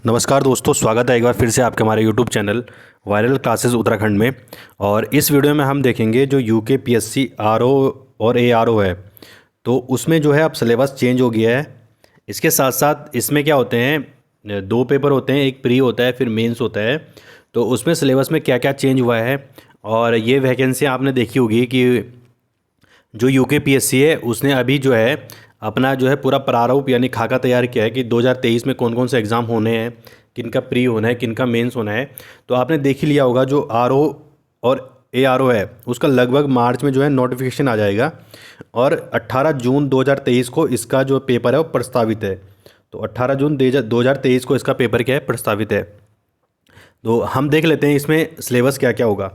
नमस्कार दोस्तों, स्वागत है एक बार फिर से आपके हमारे YouTube channel viral classes Uttarakhand में। और इस वीडियो में हम देखेंगे जो यूकेपीएससी आरओ और एआरओ है, तो उसमें जो है अब सिलेबस चेंज हो गया है। इसके साथ साथ इसमें क्या होते हैं, दो पेपर होते हैं, एक प्री होता है फिर मेंस होता है। तो उसमें सिलेबस में क्या क्या चेंज हुआ है और ये वैकेंसी आपने देखी होगी कि जो यूकेपीएससी है उसने अभी जो है अपना जो है पूरा प्रारूप यानी खाका तैयार किया है कि 2023 में कौन कौन से एग्ज़ाम होने हैं, किनका प्री होना है, किनका मेंस होना है। तो आपने देख ही लिया होगा जो आरओ और एआरओ है उसका लगभग मार्च में जो है नोटिफिकेशन आ जाएगा और 18 जून 2023 को इसका जो पेपर है वो प्रस्तावित है। तो 18 जून 2023 को इसका पेपर क्या है, प्रस्तावित है। तो हम देख लेते हैं इसमें सिलेबस क्या क्या होगा।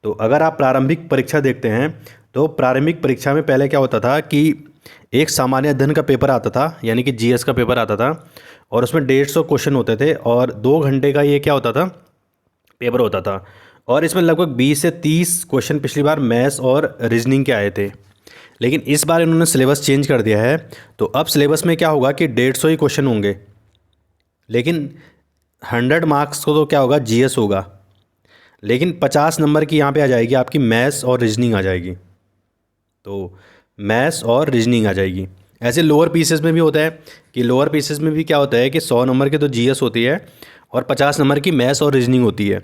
तो अगर आप प्रारंभिक परीक्षा देखते हैं तो प्रारंभिक परीक्षा में पहले क्या होता था कि एक सामान्य अध्ययन का पेपर आता था यानी कि जीएस का पेपर आता था और उसमें 150 क्वेश्चन होते थे और 2 घंटे का ये क्या होता था, पेपर होता था। और इसमें लगभग 20 से 30 क्वेश्चन पिछली बार मैथ्स और रीजनिंग के आए थे, लेकिन इस बार इन्होंने सिलेबस चेंज कर दिया है। तो अब सिलेबस में क्या होगा कि 150 ही क्वेश्चन होंगे, लेकिन 100 मार्क्स को तो क्या होगा, जीएस होगा, लेकिन 50 नंबर की यहाँ पे आ जाएगी आपकी मैथ्स और रीजनिंग आ जाएगी। तो मैथ्स और रीजनिंग आ जाएगी। ऐसे लोअर पीसेस में भी होता है कि लोअर पीसेस में भी क्या होता है कि 100 नंबर की तो जीएस होती है और 50 नंबर की मैथ्स और रीजनिंग होती है।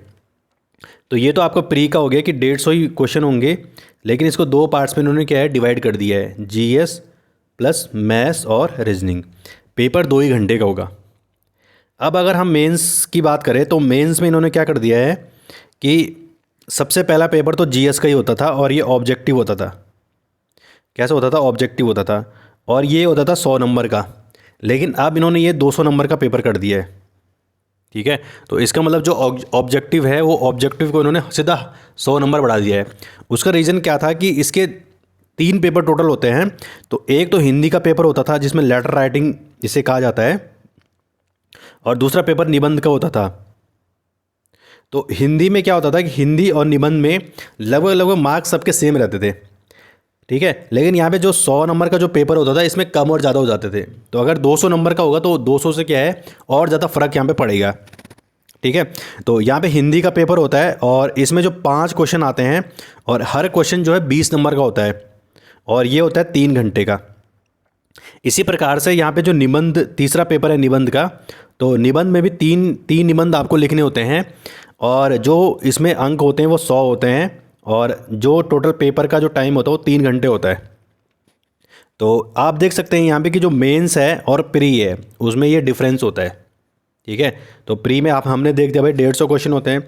तो ये तो आपका प्री का हो गया कि 150 ही क्वेश्चन होंगे, लेकिन इसको 2 पार्ट्स में इन्होंने क्या है, डिवाइड कर दिया है, जीएस प्लस मैथ्स और रीजनिंग। पेपर 2 ही घंटे का होगा। अब अगर हम मेंस की बात करें तो मेंस में इन्होंने क्या कर दिया है कि सबसे पहला पेपर तो जीएस का ही होता था और ये ऑब्जेक्टिव होता था। कैसा होता था, ऑब्जेक्टिव होता था और ये होता था 100 नंबर का, लेकिन अब इन्होंने ये 200 नंबर का पेपर कर दिया है। ठीक है, तो इसका मतलब जो ऑब्जेक्टिव है वो ऑब्जेक्टिव को इन्होंने सीधा 100 नंबर बढ़ा दिया है। उसका रीज़न क्या था कि इसके 3 पेपर टोटल होते हैं। तो एक तो हिंदी का पेपर होता था जिसमें लेटर राइटिंग जिसे कहा जाता है, और दूसरा पेपर निबंध का होता था। तो हिंदी में क्या होता था कि हिंदी और निबंध में लगभग मार्क्स सबके सेम रहते थे। ठीक है, लेकिन यहाँ पे जो 100 नंबर का जो पेपर होता था इसमें कम और ज़्यादा हो जाते थे। तो अगर 200 नंबर का होगा तो 200 से क्या है और ज़्यादा फ़र्क यहाँ पे पड़ेगा। ठीक है, तो यहाँ पे हिंदी का पेपर होता है और इसमें जो 5 क्वेश्चन आते हैं और हर क्वेश्चन जो है 20 नंबर का होता है और ये होता है 3 घंटे का। इसी प्रकार से यहाँ पे जो निबंध तीसरा पेपर है निबंध का, तो निबंध में भी तीन निबंध आपको लिखने होते हैं और जो इसमें अंक होते हैं वो 100 होते हैं और जो टोटल पेपर का जो टाइम होता है वो 3 घंटे होता है। तो आप देख सकते हैं यहाँ पे कि जो मेंस है और प्री है उसमें ये डिफरेंस होता है। ठीक है, तो प्री में हमने देख दिया भाई 150 क्वेश्चन होते हैं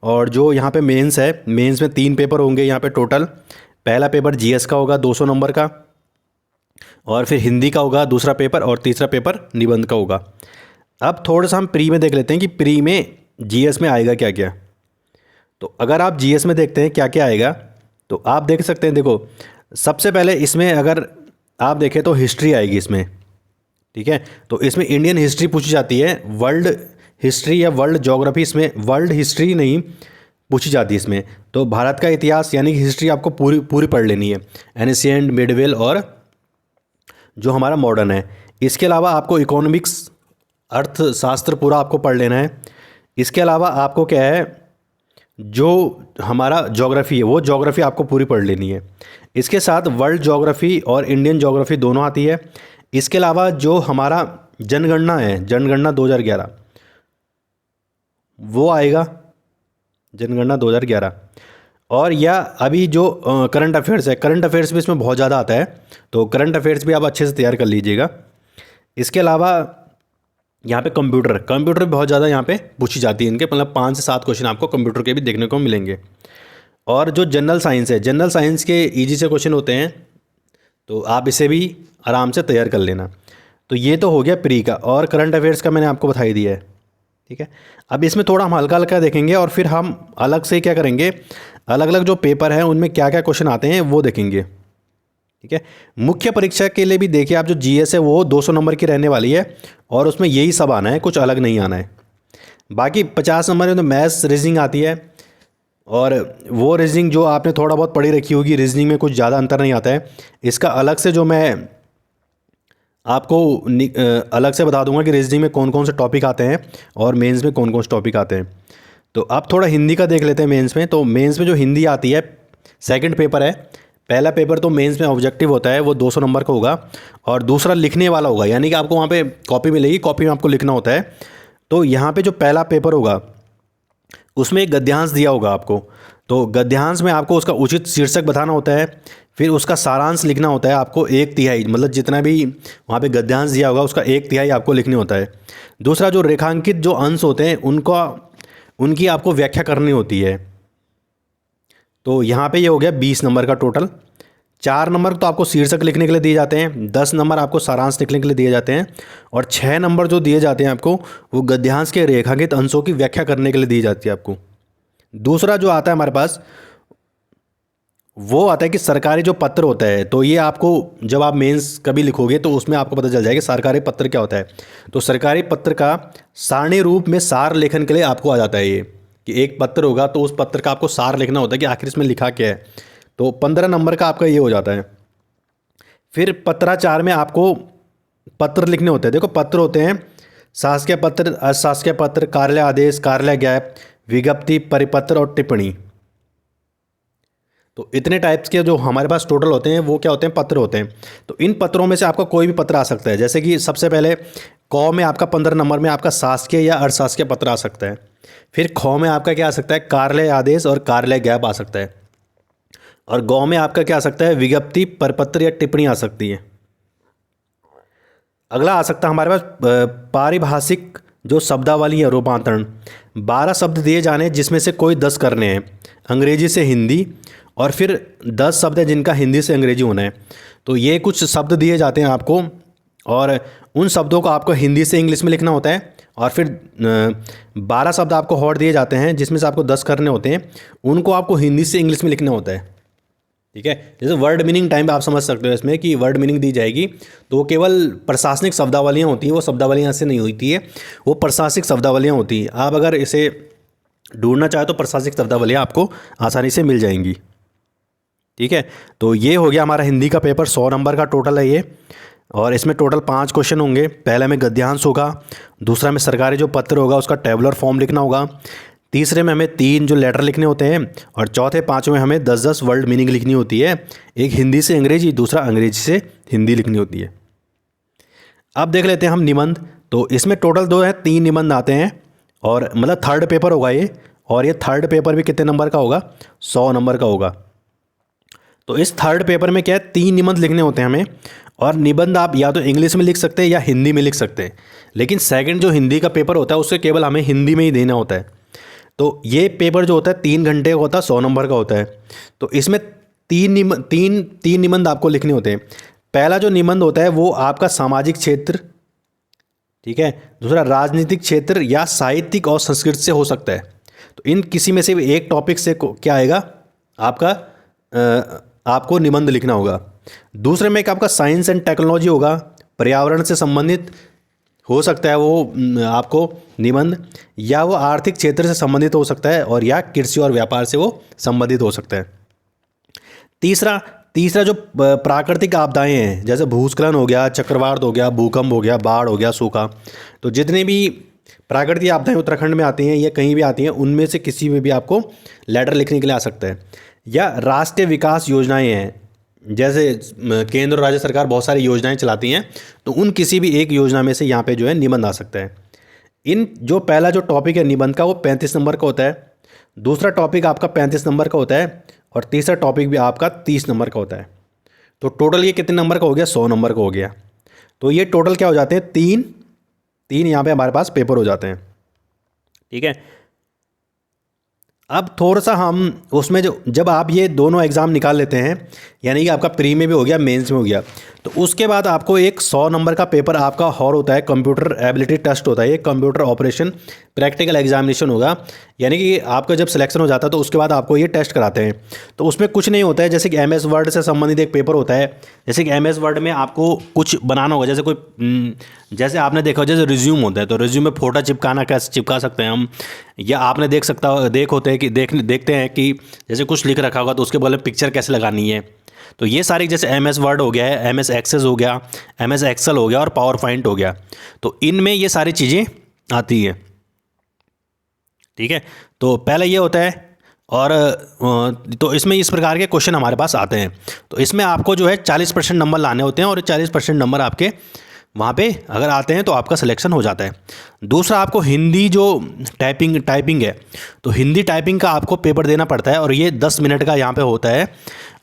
और जो यहाँ पे मेंस है, मेंस में 3 पेपर होंगे यहाँ पे टोटल। पहला पेपर जीएस का होगा 200 नंबर का और फिर हिंदी का होगा दूसरा पेपर और तीसरा पेपर निबंध का होगा। अब थोड़ा सा हम प्री में देख लेते हैं कि प्री में जीएस में आएगा क्या क्या। तो अगर आप जीएस में देखते हैं क्या क्या आएगा तो आप देख सकते हैं, देखो सबसे पहले इसमें अगर आप देखें तो हिस्ट्री आएगी इसमें। ठीक है, तो इसमें इंडियन हिस्ट्री पूछी जाती है, वर्ल्ड हिस्ट्री या वर्ल्ड ज्योग्राफी, इसमें वर्ल्ड हिस्ट्री नहीं पूछी जाती है इसमें। तो भारत का इतिहास यानी कि हिस्ट्री आपको पूरी पूरी पढ़ लेनी है, एनिशिएंट, मिडवेल और जो हमारा मॉडर्न है। इसके अलावा आपको इकोनॉमिक्स, अर्थशास्त्र पूरा आपको पढ़ लेना है। इसके अलावा आपको क्या है, जो हमारा ज्योग्राफी है वो ज्योग्राफी आपको पूरी पढ़ लेनी है। इसके साथ वर्ल्ड ज्योग्राफी और इंडियन ज्योग्राफी दोनों आती है। इसके अलावा जो हमारा जनगणना है, जनगणना 2011 वो आएगा, जनगणना 2011। और या अभी जो करंट अफेयर्स है, करंट अफेयर्स भी इसमें बहुत ज़्यादा आता है, तो करंट अफेयर्स भी आप अच्छे से तैयार कर लीजिएगा। इसके अलावा यहाँ पे कंप्यूटर भी बहुत ज़्यादा यहाँ पे पूछी जाती है इनके, मतलब 5 से 7 क्वेश्चन आपको कंप्यूटर के भी देखने को मिलेंगे। और जो जनरल साइंस है, जनरल साइंस के इजी से क्वेश्चन होते हैं, तो आप इसे भी आराम से तैयार कर लेना। तो ये तो हो गया प्री का, और करंट अफेयर्स का मैंने आपको बताई दिया है। ठीक है, अब इसमें थोड़ा हम हल्का हल्का देखेंगे और फिर हम अलग से क्या करेंगे, अलग अलग जो पेपर हैं उनमें क्या क्या क्वेश्चन आते हैं वो देखेंगे। ठीक है, मुख्य परीक्षा के लिए भी देखिए आप, जो जीएस है वो 200 नंबर की रहने वाली है और उसमें यही सब आना है, कुछ अलग नहीं आना है। बाकी 50 नंबर में तो मैथ्स रीजनिंग आती है और वो रीजनिंग जो आपने थोड़ा बहुत पढ़ी रखी होगी, रीजनिंग में कुछ ज़्यादा अंतर नहीं आता है। इसका अलग से जो मैं आपको अलग से बता दूंगा कि रीजनिंग में कौन कौन से टॉपिक आते हैं और मेंस में कौन कौन से टॉपिक आते हैं। तो अब थोड़ा हिंदी का देख लेते हैं मेंस में। तो मेंस में जो हिंदी आती है, सेकंड पेपर है। पहला पेपर तो मेंस में ऑब्जेक्टिव होता है, वो 200 नंबर का होगा, और दूसरा लिखने वाला होगा, यानी कि आपको वहाँ पे कॉपी मिलेगी, कॉपी में आपको लिखना होता है। तो यहाँ पे जो पहला पेपर होगा उसमें एक गद्यांश दिया होगा आपको। तो गद्यांश में आपको उसका उचित शीर्षक बताना होता है, फिर उसका सारांश लिखना होता है आपको 1/3, मतलब जितना भी वहाँ पे गद्यांश दिया होगा उसका 1/3 आपको लिखने होता है। दूसरा जो रेखांकित जो अंश होते हैं उनकी आपको व्याख्या करनी होती है। तो यहाँ पे ये हो गया 20 नंबर का टोटल। 4 नंबर तो आपको शीर्षक लिखने के लिए दिए जाते हैं, 10 नंबर आपको सारांश लिखने के लिए दिए जाते हैं, और 6 नंबर जो दिए जाते हैं आपको वो गद्यांश के रेखांकित अंशों की व्याख्या करने के लिए दी जाती है आपको। दूसरा जो आता है हमारे पास वो आता है कि सरकारी जो पत्र होता है। तो ये आपको जब आप मेंस कभी लिखोगे तो उसमें आपको पता चल जाएगा सरकारी पत्र क्या होता है। तो सरकारी पत्र का सारणी रूप में सार लेखन के लिए आपको आ जाता है ये, कि एक पत्र होगा तो उस पत्र का आपको सार लिखना होता है कि आखिर इसमें लिखा क्या है। तो 15 नंबर का आपका ये हो जाता है। फिर पत्राचार में आपको पत्र लिखने होते हैं। देखो पत्र होते हैं शासकीय पत्र, अशासकीय पत्र, कार्यालय आदेश, कार्यालय ज्ञाप, विज्ञप्ति, परिपत्र और टिप्पणी। तो इतने टाइप्स के जो हमारे पास टोटल होते हैं वो क्या होते हैं, पत्र होते हैं। तो इन पत्रों में से आपका कोई भी पत्र आ सकता है। जैसे कि सबसे पहले क में आपका 15 नंबर में आपका शासकीय या अशासकीय पत्र आ सकता है। फिर ख में आपका क्या आ सकता है, कार्यालय आदेश और कार्यालय ज्ञाप आ सकता है। और गौ में आपका क्या आ सकता है, विज्ञप्ति, परिपत्र या टिप्पणी आ सकती है। अगला आ सकता है हमारे पास पारिभाषिक जो शब्दावली है, रूपांतरण। 12 शब्द दिए जाने जिसमें से कोई 10 करने हैं अंग्रेजी से हिंदी, और फिर 10 शब्द है जिनका हिंदी से अंग्रेजी होना है। तो ये कुछ शब्द दिए जाते हैं आपको, और उन शब्दों को आपको हिंदी से इंग्लिश में लिखना होता है। और फिर 12 शब्द आपको हॉट दिए जाते हैं जिसमें से आपको 10 करने होते हैं, उनको आपको हिंदी से इंग्लिश में लिखना होता है। ठीक है, जैसे वर्ड मीनिंग टाइम आप समझ सकते हो इसमें कि वर्ड मीनिंग दी जाएगी, तो वो केवल प्रशासनिक शब्दावलियाँ होती हैं, वो शब्दावलियाँ ऐसे नहीं होती है, वो प्रशासनिक शब्दावलियाँ होती हैं। आप अगर इसे ढूंढना चाहे तो प्रशासनिक शब्दावलियाँ आपको आसानी से मिल जाएंगी। ठीक है, तो ये हो गया हमारा हिंदी का पेपर। 100 नंबर का टोटल है ये, और इसमें टोटल 5 क्वेश्चन होंगे। पहले में गद्यांश होगा, दूसरा में सरकारी जो पत्र होगा उसका टेबुलर फॉर्म लिखना होगा, तीसरे में हमें 3 जो लेटर लिखने होते हैं, और चौथे 5 में हमें 10-10 वर्ड मीनिंग लिखनी होती है। एक हिंदी से अंग्रेजी, दूसरा अंग्रेजी से हिंदी लिखनी होती है। अब देख लेते हैं हम निबंध। तो इसमें टोटल 3 निबंध आते हैं, और मतलब थर्ड पेपर होगा ये, और ये थर्ड पेपर भी कितने नंबर का होगा, 100 नंबर का होगा। तो इस थर्ड पेपर में क्या है, 3 निबंध लिखने होते हैं हमें, और निबंध आप या तो इंग्लिश में लिख सकते हैं या हिंदी में लिख सकते हैं। लेकिन सेकंड जो हिंदी का पेपर होता है उससे केवल हमें हिंदी में ही देना होता है। तो ये पेपर जो होता है 3 घंटे का होता है, 100 नंबर का होता है। तो इसमें तीन निबंध आपको लिखने होते हैं। पहला जो निबंध होता है वो आपका सामाजिक क्षेत्र, ठीक है, दूसरा राजनीतिक क्षेत्र या साहित्यिक और संस्कृत से हो सकता है। तो इन किसी में से भी एक टॉपिक से क्या आएगा आपका, आपको निबंध लिखना होगा। दूसरे में एक आपका साइंस एंड टेक्नोलॉजी होगा, पर्यावरण से संबंधित हो सकता है वो आपको निबंध, या वो आर्थिक क्षेत्र से संबंधित हो सकता है, और या कृषि और व्यापार से वो संबंधित हो सकता है। तीसरा जो प्राकृतिक आपदाएं हैं, जैसे भूस्खलन हो गया, चक्रवात हो गया, भूकंप हो गया, बाढ़ हो गया, सूखा, तो जितने भी प्राकृतिक आपदाएं उत्तराखंड में आती हैं या कहीं भी आती हैं, उनमें से किसी में भी आपको लेटर लिखने के लिए आ सकता है। या राष्ट्रीय विकास योजनाएं हैं, जैसे केंद्र और राज्य सरकार बहुत सारी योजनाएं चलाती हैं, तो उन किसी भी एक योजना में से यहाँ पे जो है निबंध आ सकता है। इन जो पहला जो टॉपिक है निबंध का वो 35 नंबर का होता है, दूसरा टॉपिक आपका 35 नंबर का होता है, और तीसरा टॉपिक भी आपका 30 नंबर का होता है। तो टोटल ये कितने नंबर का हो गया, 100 नंबर का हो गया। तो ये टोटल क्या हो जाते हैं, तीन यहाँ पे हमारे पास पेपर हो जाते हैं। ठीक है, अब थोड़ा सा हम उसमें जब आप ये दोनों एग्ज़ाम निकाल लेते हैं, यानी कि आपका प्री में भी हो गया, मेंस में हो गया, तो उसके बाद आपको एक 100 नंबर का पेपर आपका और होता है, कंप्यूटर एबिलिटी टेस्ट होता है, ये कंप्यूटर ऑपरेशन प्रैक्टिकल एग्जामिनेशन होगा। यानी कि आपका जब सिलेक्शन हो जाता है तो उसके बाद आपको ये टेस्ट कराते हैं। तो उसमें कुछ नहीं होता है, जैसे कि MS वर्ड से संबंधित एक पेपर होता है। जैसे कि MS वर्ड में आपको कुछ बनाना होगा, जैसे कोई जैसे आपने देखा जैसे रिज्यूम होता है, तो रिज्यूम में फ़ोटो चिपकाना कैसे चिपका सकते हैं हम, या आपने देखते हैं कि जैसे कुछ लिख रखा होगा तो उसके बगल में पिक्चर कैसे लगानी है। तो ये सारी जैसे MS वर्ड हो गया है, MS एक्सेस हो गया, MS एक्सेल हो गया और पावर पॉइंट हो गया, तो इनमें ये सारी चीज़ें आती हैं। ठीक है, तो पहले ये होता है। और तो इसमें इस प्रकार के क्वेश्चन हमारे पास आते हैं। तो इसमें आपको जो है 40% नंबर लाने होते हैं और 40% नंबर आपके वहाँ पे अगर आते हैं तो आपका सिलेक्शन हो जाता है। दूसरा, आपको हिंदी जो टाइपिंग है, तो हिंदी टाइपिंग का आपको पेपर देना पड़ता है और ये 10 मिनट का यहाँ पे होता है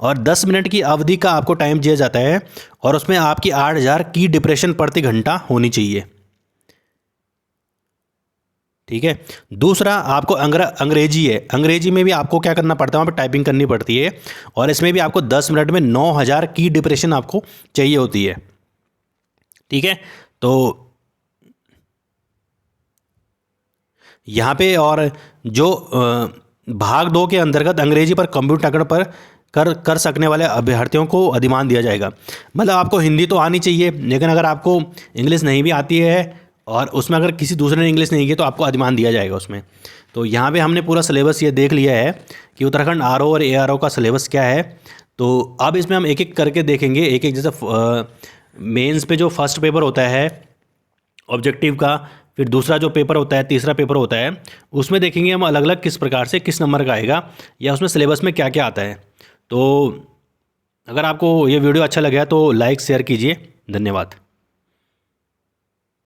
और 10 मिनट की अवधि का आपको टाइम दिया जाता है और उसमें आपकी 8000 की डिप्रेशन प्रति घंटा होनी चाहिए। ठीक है। दूसरा, आपको अंग्रेजी है, अंग्रेजी में भी आपको क्या करना पड़ता है, वहाँ पर टाइपिंग करनी पड़ती है और इसमें भी आपको 10 मिनट में 9000 की डिप्रेशन आपको चाहिए होती है। ठीक है, तो यहाँ पे और जो भाग 2 के अंतर्गत अंग्रेजी पर कंप्यूटर पर कर सकने वाले अभ्यर्थियों को अधिमान दिया जाएगा। मतलब आपको हिंदी तो आनी चाहिए, लेकिन अगर आपको इंग्लिश नहीं भी आती है और उसमें अगर किसी दूसरे ने इंग्लिश नहीं की तो आपको अधिमान दिया जाएगा उसमें। तो यहाँ पे हमने पूरा सिलेबस ये देख लिया है कि उत्तराखंड RO और ARO का सिलेबस क्या है। तो अब इसमें हम एक एक करके देखेंगे, एक एक, जैसे मेंस पे जो फर्स्ट पेपर होता है ऑब्जेक्टिव का, फिर दूसरा जो पेपर होता है, तीसरा पेपर होता है, उसमें देखेंगे हम अलग अलग किस प्रकार से किस नंबर का आएगा या उसमें सिलेबस में क्या क्या आता है। तो अगर आपको ये वीडियो अच्छा लगा तो लाइक शेयर कीजिए। धन्यवाद।